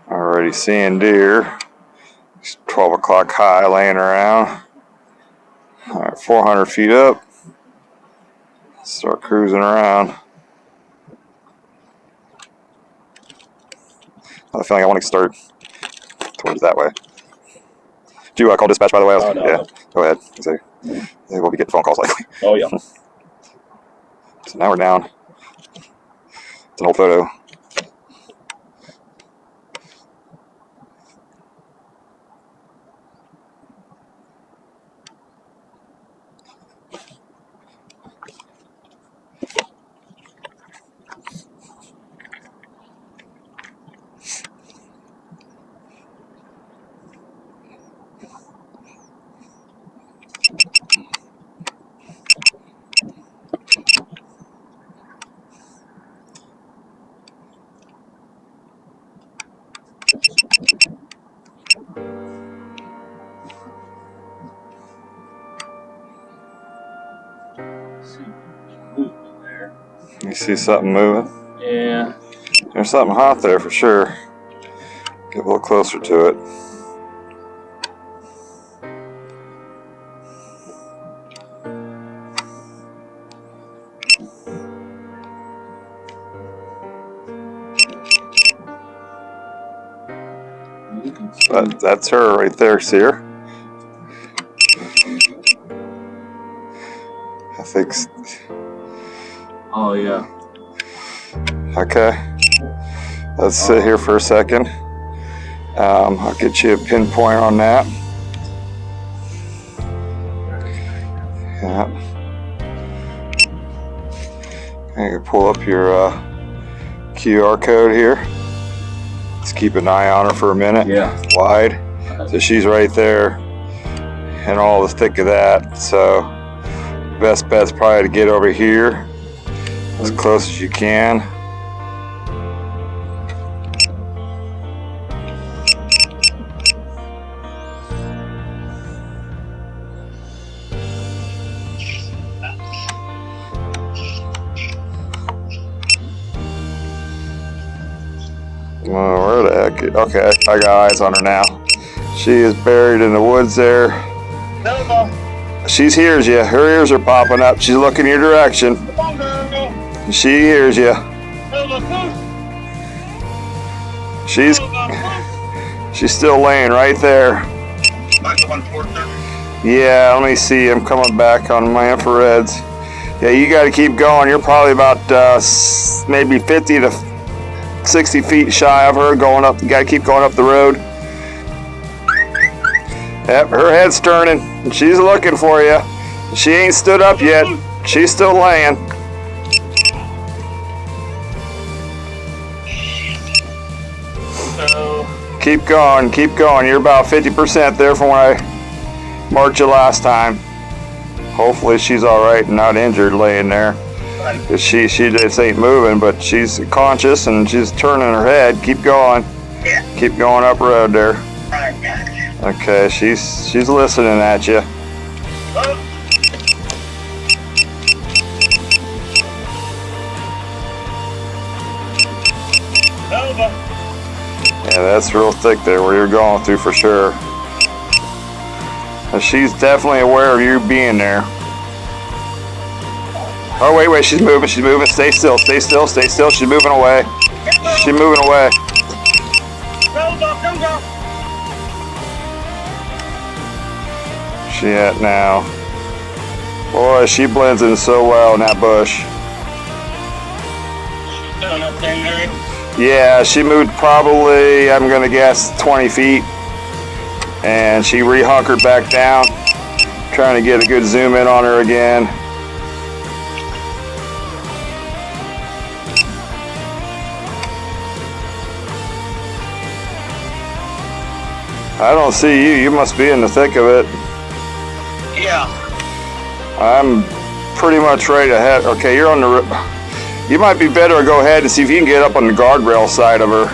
Already seeing deer. It's 12 o'clock high laying around. Alright, 400 feet up. Start cruising around. I feel like I want to start towards that way. Do you call dispatch, by the way? No. Yeah, go ahead. They will be getting phone calls likely. Oh, yeah. So now we're down. It's an old photo. You see something moving? Yeah. There's something hot there for sure. Get a little closer to it. But that's her right there, see her? I think. Oh, yeah. Okay. Let's sit here for a second. I'll get you a pinpoint on that. Yeah. You can pull up your QR code here. Let's keep an eye on her for a minute. Yeah. Wide. So she's right there in all the thick of that. So best bet's probably to get over here as close as you can. Oh, where the heck? Okay, I got eyes on her now. She is buried in the woods there. She hears you. Her ears are popping up. She's looking your direction. She hears you. She's still laying right there. Yeah, let me see. I'm coming back on my infrareds. Yeah, you got to keep going. You're probably about maybe 50 to 60 feet shy of her going up. You got to keep going up the road. Yep, her head's turning. And she's looking for you. She ain't stood up yet. She's still laying. Keep going, keep going. You're about 50% there from when I marked you last time. Hopefully she's all right and not injured laying there. Cause she just ain't moving, but she's conscious and she's turning her head. Keep going. Keep going up road there. Okay, she's listening at you. Yeah, that's real thick there where you're going through for sure. And she's definitely aware of you being there. Oh, wait, she's moving. Stay still. She's moving away. She at now? Boy, she blends in so well in that bush. Yeah, she moved probably, I'm gonna guess, 20 feet. And she re-hunkered back down. Trying to get a good zoom in on her again. I don't see you. You must be in the thick of it. Yeah. I'm pretty much right ahead. Okay, you're on the... You might be better to go ahead and see if you can get up on the guardrail side of her.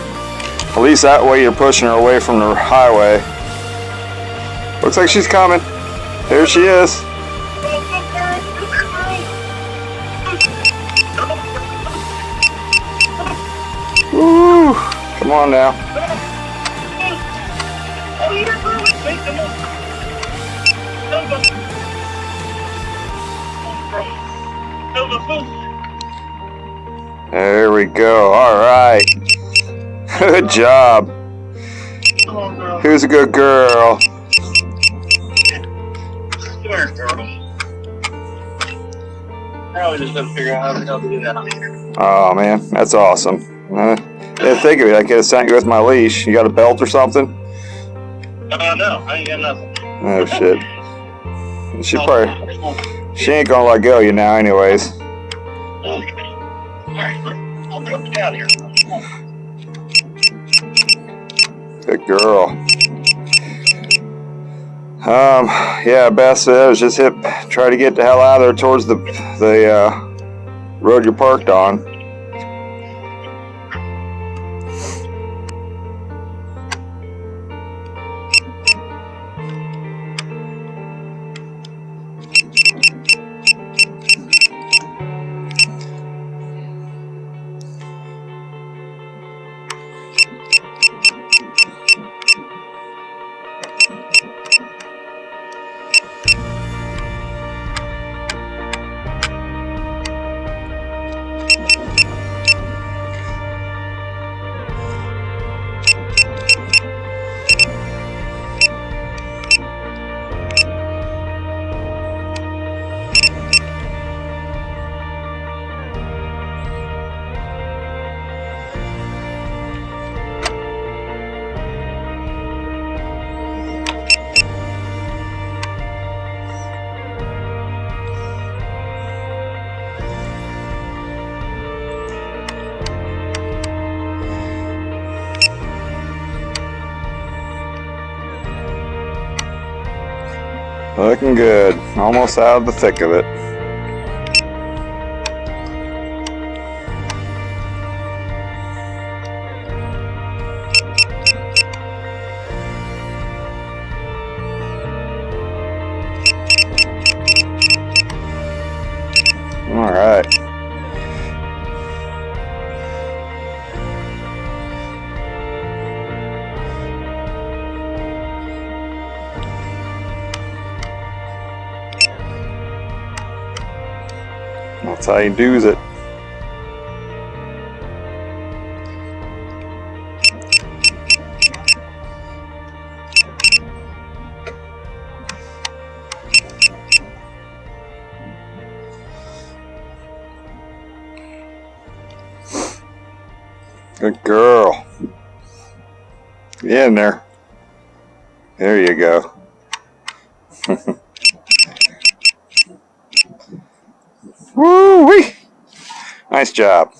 At least that way you're pushing her away from the highway. Looks like she's coming. There she is. Woo! Come on now. Oh, you're really big. Come on. There we go. All right. Good job. Come on, girl. Who's a good girl? Come here, girl. Now we just have to figure out how the hell to do that. Oh man, that's awesome. Didn't think of it. I could have sent you with my leash. You got a belt or something? No, I ain't got nothing. Oh shit. She ain't gonna let go of you now, anyways. Alright, I'll drop you down here. Good girl. Yeah, best is just try to get the hell out of there towards the road you're parked on. Looking good. Almost out of the thick of it. All right. That's how you do it. Good girl. Get in there. There you go. Woo-wee! Nice job.